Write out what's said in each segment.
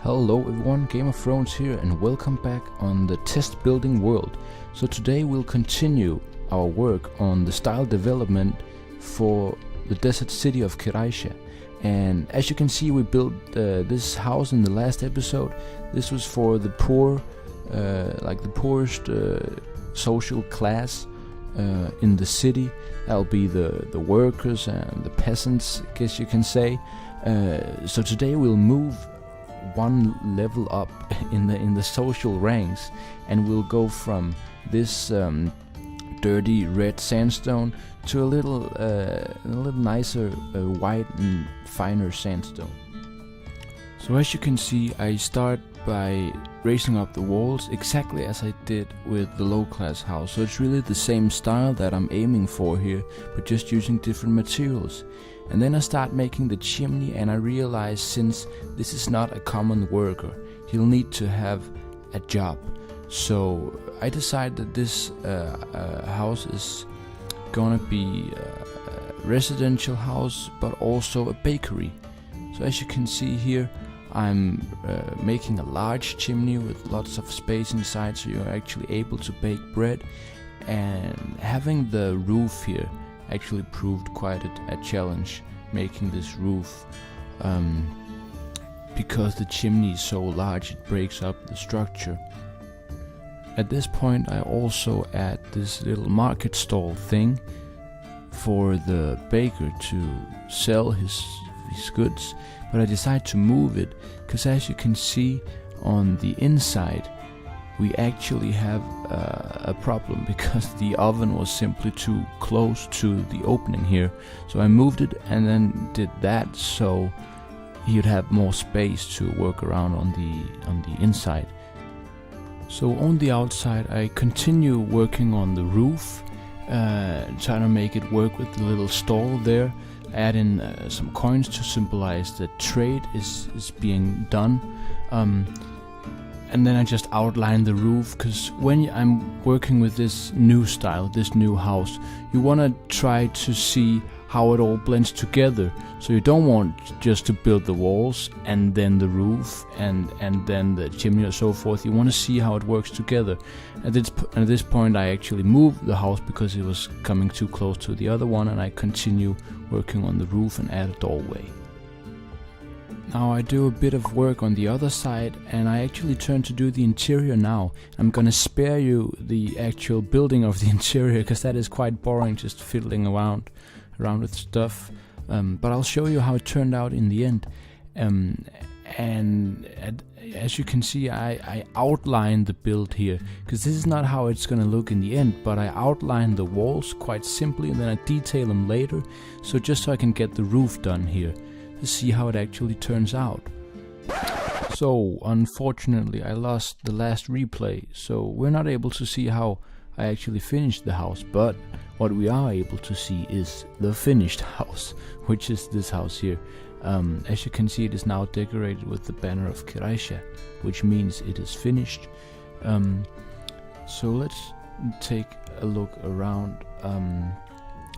Hello everyone, GamerFrones here and welcome back on the test building world. So today we'll continue our work on the style development for the desert city of Qeraisha. And as you can see, we built this house in the last episode. This was for the poor, like the poorest social class in the city. That'll be the workers and the peasants, I guess you can say. So today we'll move one level up in the social ranks, and we'll go from this dirty red sandstone to a little nicer white and finer sandstone. So as you can see, I start by raising up the walls exactly as I did with the low class house. So it's really the same style that I'm aiming for here, but just using different materials. And then I start making the chimney, and I realize since this is not a common worker, he'll need to have a job. So I decide that this house is gonna be a residential house, but also a bakery. So as you can see here, I'm making a large chimney with lots of space inside, so you're actually able to bake bread. And having the roof here actually proved quite a challenge, making this roof, because the chimney is so large it breaks up the structure. At this point I also add this little Marketstall thing for the baker to sell his goods, but I decide to move it because as you can see on the inside we actually have a problem because the oven was simply too close to the opening here. So I moved it and then did that so he'd have more space to work around on the inside. So on the outside I continue working on the roof, trying to make it work with the little stall there. Add in some coins to symbolize that trade is being done. And then I just outline the roof, because when I'm working with this new style, this new house, you want to try to see how it all blends together. So you don't want just to build the walls and then the roof and then the chimney or so forth. You want to see how it works together. At this point I actually moved the house because it was coming too close to the other one, and I continue working on the roof and add a doorway. Now I do a bit of work on the other side, and I actually turn to do the interior now. I'm gonna spare you the actual building of the interior because that is quite boring, just fiddling around with stuff. But I'll show you how it turned out in the end. As you can see, I outline the build here because this is not how it's gonna look in the end, but I outline the walls quite simply and then I detail them later, so just so I can get the roof done here to see how it actually turns out. So unfortunately I lost the last replay, so we're not able to see how I actually finished the house, but what we are able to see is the finished house, which is this house here. As you can see, it is now decorated with the banner of Qeraisha, which means it is finished. So let's take a look around.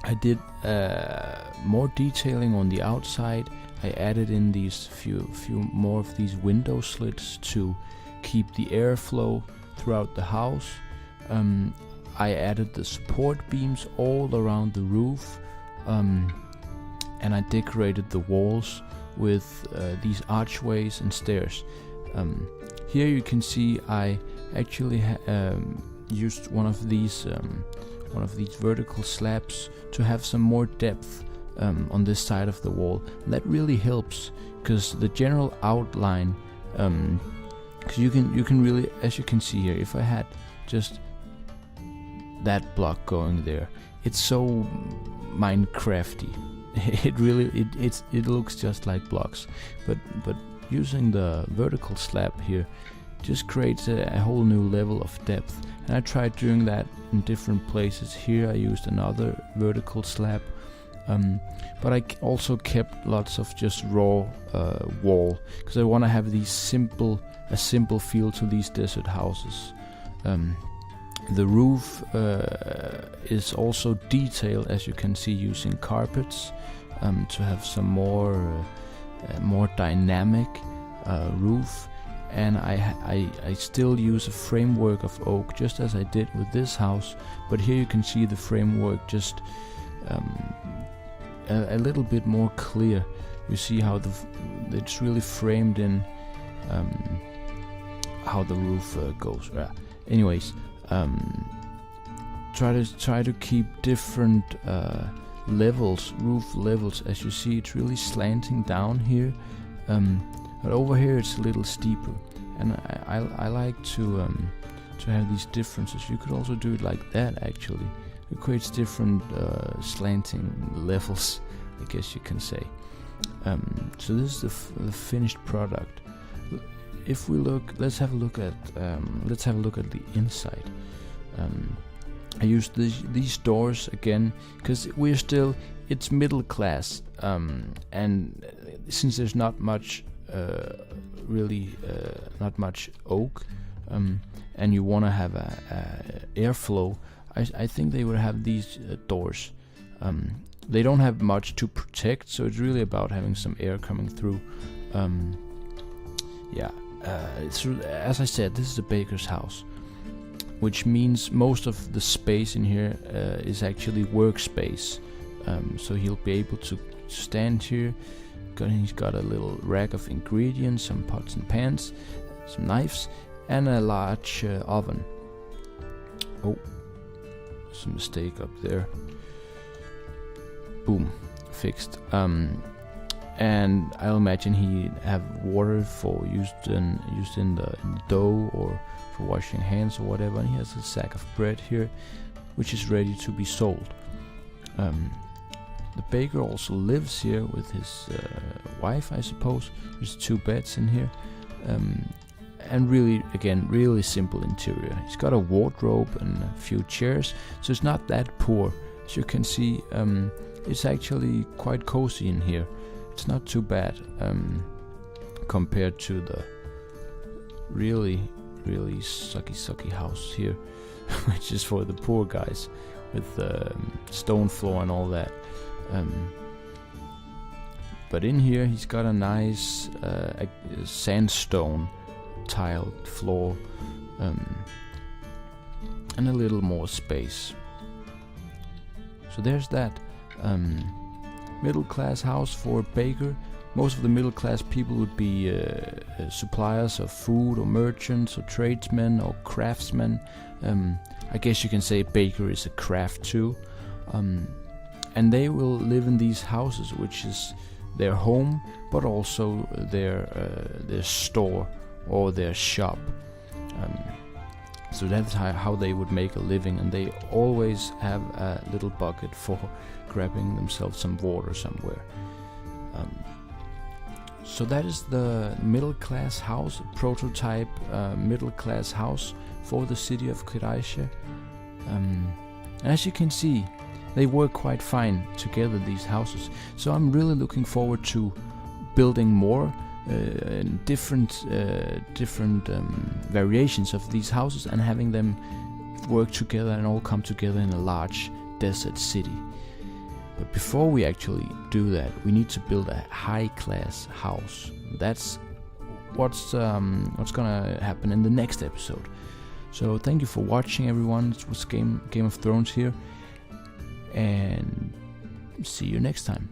I did more detailing on the outside. I added in these few more of these window slits to keep the airflow throughout the house. I added the support beams all around the roof, and I decorated the walls with these archways and stairs. Here you can see I actually used one of these vertical slabs to have some more depth on this side of the wall. That really helps because the general outline, because you can really, as you can see here, if I had just that block going there, it's so Minecrafty. It looks just like blocks, but using the vertical slab here just creates a whole new level of depth. And I tried doing that in different places. Here I used another vertical slab, but I also kept lots of just raw wall because I want to have a simple feel to these desert houses. The roof is also detailed, as you can see, using carpets to have some more dynamic roof. and I still use a framework of oak, just as I did with this house, but here you can see the framework just a little bit more clear. You see how it's really framed in how the roof goes. Anyways, try to keep different roof levels. As you see, it's really slanting down here, but over here it's a little steeper, and I like to have these differences. You could also do it like that. Actually, it creates different slanting levels, I guess you can say. So this is the finished product. If we look, let's have a look at the inside. I used these doors again because it's middle class, and since there's not much not much oak, and you want to have a airflow, I think they would have these doors. They don't have much to protect, so it's really about having some air coming through. As I said, this is a baker's house, which means most of the space in here is actually workspace. So he'll be able to stand here. He's got a little rack of ingredients, some pots and pans, some knives, and a large oven. Oh, there's a mistake up there. Boom, fixed. And I'll imagine he'd have water for used in the dough or for washing hands or whatever. And he has a sack of bread here, which is ready to be sold. The baker also lives here with his wife, I suppose. There's 2 beds in here, and really simple interior. He's got a wardrobe and a few chairs, so it's not that poor. As you can see, it's actually quite cozy in here. It's not too bad compared to the really sucky house here, which is for the poor guys, with stone floor and all that. But in here he's got a nice sandstone tiled floor, and a little more space. So there's that. Middle class house for a baker. Most of the middle class people would be suppliers of food, or merchants, or tradesmen, or craftsmen. I guess you can say baker is a craft too. And they will live in these houses, which is their home, but also their store or their shop. So that's how they would make a living, and they always have a little bucket for grabbing themselves some water somewhere. So that is the middle class house, prototype middle class house for the city of Qeraisha. As you can see, they work quite fine together, these houses. So I'm really looking forward to building more different variations of these houses, and having them work together and all come together in a large desert city. But before we actually do that, we need to build a high-class house. That's what's gonna happen in the next episode. So thank you for watching, everyone. It was Game of Thrones here, and see you next time.